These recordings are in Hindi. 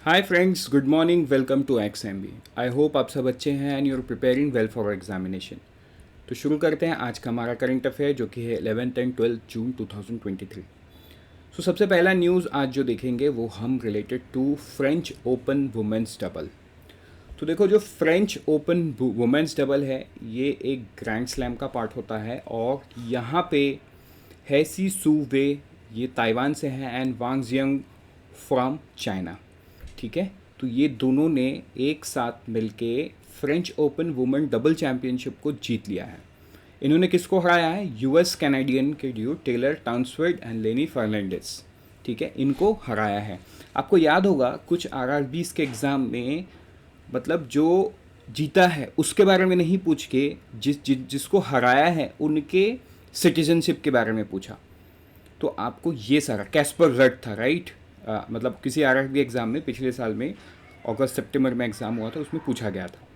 Hi friends, good morning, welcome to XMB। I hope आप सब अच्छे हैं and your preparing well for examination. तो शुरू करते हैं आज का हमारा करंट अफेयर जो कि है 11th एंड 12th जून 2023। सबसे पहला न्यूज़ आज जो देखेंगे वो हम related to French Open women's double. तो देखो, जो फ्रेंच ओपन वुमेंस डबल है ये एक ग्रैंड स्लैम का पार्ट होता है और यहाँ पे है सी सू वे, ये ताइवान से हैं, and Wang Jiang from China. ठीक है, तो ये दोनों ने एक साथ मिलके French open women double championship को जीत लिया है। इन्होंने किसको हराया है? यूएस कैनेडियन के ड्यू टेलर टाउनस्वर्ड एंड लेनी फर्नांडिस। ठीक है, इनको हराया है। आपको याद होगा कुछ आरआरबीज के एग्ज़ाम में मतलब जो जीता है उसके बारे में नहीं पूछ के जिसको हराया है उनके सिटीजनशिप के बारे में पूछा। तो आपको ये सारा कैस्पर रट था, राइट? मतलब किसी आरआरबी एग्ज़ाम में पिछले साल में अगस्त सितंबर में एग्ज़ाम हुआ था, उसमें पूछा गया था।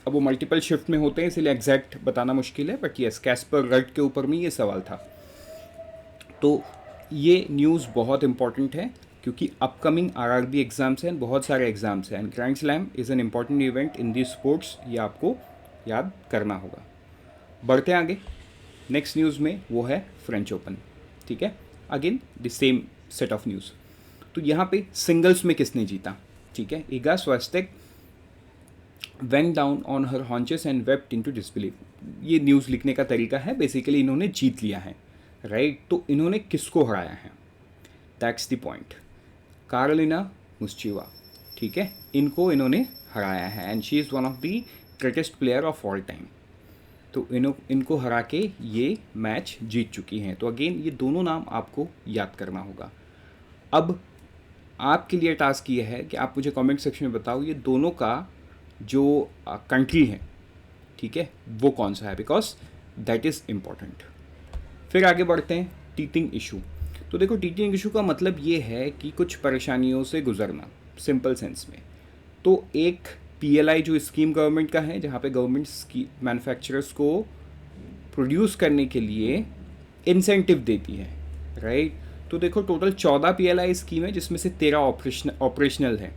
अब वो मल्टीपल शिफ्ट में होते हैं इसलिए एग्जैक्ट बताना मुश्किल है, बट यस, कैस्पर रट के ऊपर में ये सवाल था। तो ये न्यूज़ बहुत इंपॉर्टेंट है क्योंकि अपकमिंग आरआरबी एग्ज़ाम्स हैं, बहुत सारे एग्ज़ाम्स हैं, and grand slam is an important event in the sports, ये आपको याद करना होगा। बढ़ते हैं आगे। नेक्स्ट न्यूज़ में वो है फ्रेंच ओपन। ठीक है, again the same set of news. तो यहाँ पे सिंगल्स में किसने जीता? ठीक है, Iga Swiatek went down on her haunches and wept into disbelief. ये न्यूज़ लिखने का तरीका है, बेसिकली इन्होंने जीत लिया है, राइट? तो इन्होंने किसको हराया है? That's the point. कारोलिना मुस्चिवा। ठीक है, इनको इन्होंने हराया है and she is one of the greatest player of all time. तो इनको हरा के ये मैच जीत चुकी हैं। तो अगेन ये दोनों नाम आपको याद करना होगा। अब आपके लिए टास्क ये है कि आप मुझे कमेंट सेक्शन में बताओ ये दोनों का जो कंट्री है, ठीक है, वो कौन सा है, बिकॉज दैट इज़ इम्पॉर्टेंट। फिर आगे बढ़ते हैं, टीथिंग इशू। तो देखो, टीथिंग इशू का मतलब ये है कि कुछ परेशानियों से गुजरना, सिंपल सेंस में। तो एक पीएलआई जो स्कीम गवर्नमेंट का है, जहाँ पे गवर्नमेंट मैन्युफैक्चरर्स को प्रोड्यूस करने के लिए इंसेंटिव देती है, राइट? तो देखो, टोटल 14 पीएलआई स्कीम है जिसमें से 13 ऑपरेशनल है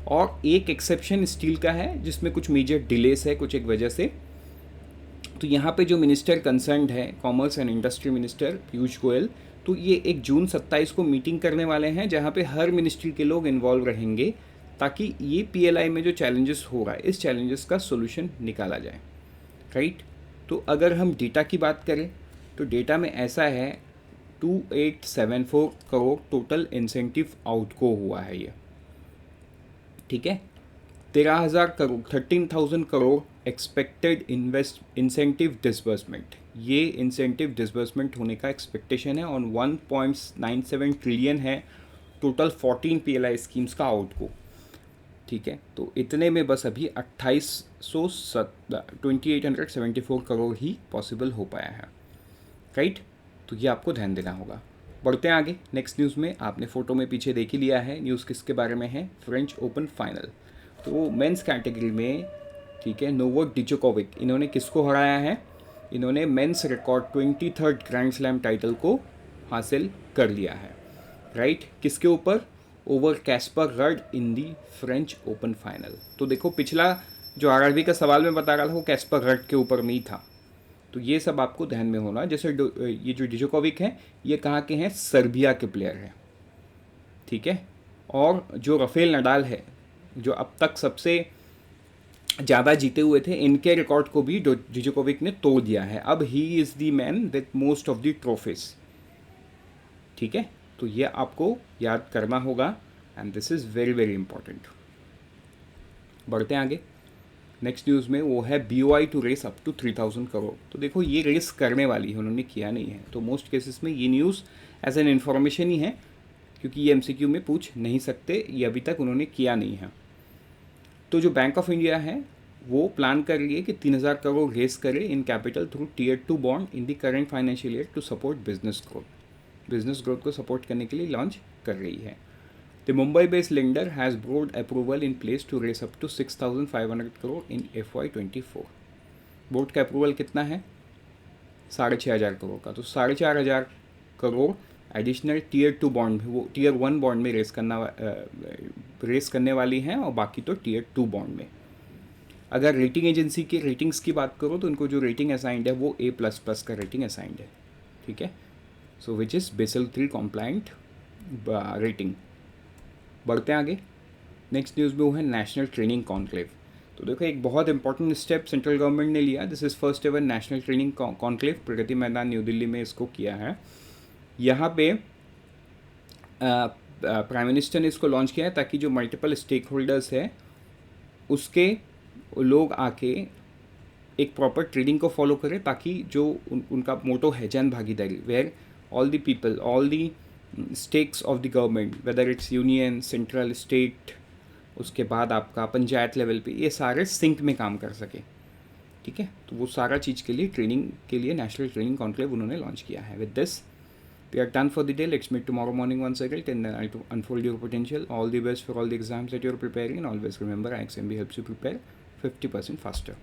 और एक एक्सेप्शन स्टील का है जिसमें कुछ मेजर डिलेस है कुछ एक वजह से। तो यहाँ पे जो मिनिस्टर कंसर्न्ड है, commerce and industry minister Piyush Goyal, तो ये 1 जून 27 को मीटिंग करने वाले हैं जहाँ पे हर मिनिस्ट्री के लोग इन्वॉल्व रहेंगे ताकि ये पीएलआई में जो चैलेंजेस हो रहा है इस चैलेंजेस का सोल्यूशन निकाला जाए, राइट? तो अगर हम डेटा की बात करें तो डेटा में ऐसा है 2874 करोड़ टोटल इंसेंटिव आउट को हुआ है ये। ठीक है, 13,000 crore 13,000 crore expected incentive disbursement, ये इंसेंटिव डिसबर्समेंट होने का एक्सपेक्टेशन है ऑन 1.97 ट्रिलियन है टोटल 14 पीएलआई स्कीम्स का आउट को। ठीक है, तो इतने में बस अभी 2874 करोड़ ही पॉसिबल हो पाया है, राइट? तो ये आपको ध्यान देना होगा। बढ़ते हैं आगे। नेक्स्ट न्यूज़ में आपने फ़ोटो में पीछे देख ही लिया है, न्यूज़ किसके बारे में है? French Open final. तो मेंस कैटेगरी में, ठीक है, नोवाक डिजोकोविक, इन्होंने किसको हराया है? इन्होंने men's record 23rd grand slam title को हासिल कर लिया है, राइट? किसके ऊपर? Over Casper Ruud in the French Open final. तो देखो, पिछला जो आरआरबी का सवाल मैं बता रहा था वो कैस्पर रड के ऊपर में ही था। तो ये सब आपको ध्यान में होना। जैसे ये जो डिजोकोविक हैं ये कहाँ के हैं? सर्बिया के प्लेयर हैं, ठीक है। और जो राफेल नडाल है जो अब तक सबसे ज़्यादा जीते हुए थे, इनके रिकॉर्ड को भी डिजोकोविक ने तोड़ दिया है। अब he is the man with most of the trophies, ठीक है। तो ये आपको याद करना होगा and this is very very important. बढ़ते हैं आगे। नेक्स्ट न्यूज़ में वो है BOI to raise up to 3,000 crore. तो देखो, ये रेस करने वाली है, उन्होंने किया नहीं है। तो मोस्ट केसेस में ये न्यूज़ एज एन इन्फॉर्मेशन ही है क्योंकि ये MCQ में पूछ नहीं सकते, ये अभी तक उन्होंने किया नहीं है। तो जो बैंक ऑफ इंडिया है वो प्लान कर रही है कि 3,000 करोड़ रेस करे in capital through Tier 2 bond in the current financial year to support business growth. Business growth को सपोर्ट करने के लिए लॉन्च कर रही है। The Mumbai-based lender has board approval in place to raise up to 6,500 crore in FY24। Board का अप्रूवल कितना है? 6,500 करोड़ का। तो 4,500 करोड़ एडिशनल Tier 2 बॉन्ड, वो Tier 1 बॉन्ड में रेस करना रेस करने वाली हैं और बाकी तो टीयर 2 बॉन्ड में। अगर रेटिंग एजेंसी की रेटिंग्स की बात करो तो उनको जो रेटिंग असाइंड है वो A++ का रेटिंग असाइंड है, ठीक है। So which is Basel 3 compliant rating. बढ़ते हैं आगे। नेक्स्ट न्यूज़ में वो है नेशनल ट्रेनिंग कॉन्क्लेव। तो देखो एक बहुत इंपॉर्टेंट स्टेप सेंट्रल गवर्नमेंट ने लिया। This is first ever national training conclave, Pragati Maidan New Delhi में इसको किया है। यहाँ पे प्राइम मिनिस्टर ने इसको लॉन्च किया है ताकि जो मल्टीपल स्टेक होल्डर्स है उसके लोग आके एक प्रॉपर ट्रेनिंग को फॉलो करें, ताकि जो उनका मोटो है जन भागीदारी, where all the people, all the stakes of the government, whether it's union, central, state, उसके बाद आपका पंचायत लेवल पे, ये सारे सिंक में काम कर सके, ठीक है। तो वो सारा चीज़ के लिए ट्रेनिंग के लिए नेशनल ट्रेनिंग कॉन्क्लेव उन्होंने लॉन्च किया है। With this we are done for the day. Let's meet tomorrow morning once again, and then I'll unfold your potential. All the best for all the exams that you're preparing, and always remember IXMB helps you prepare 50% faster.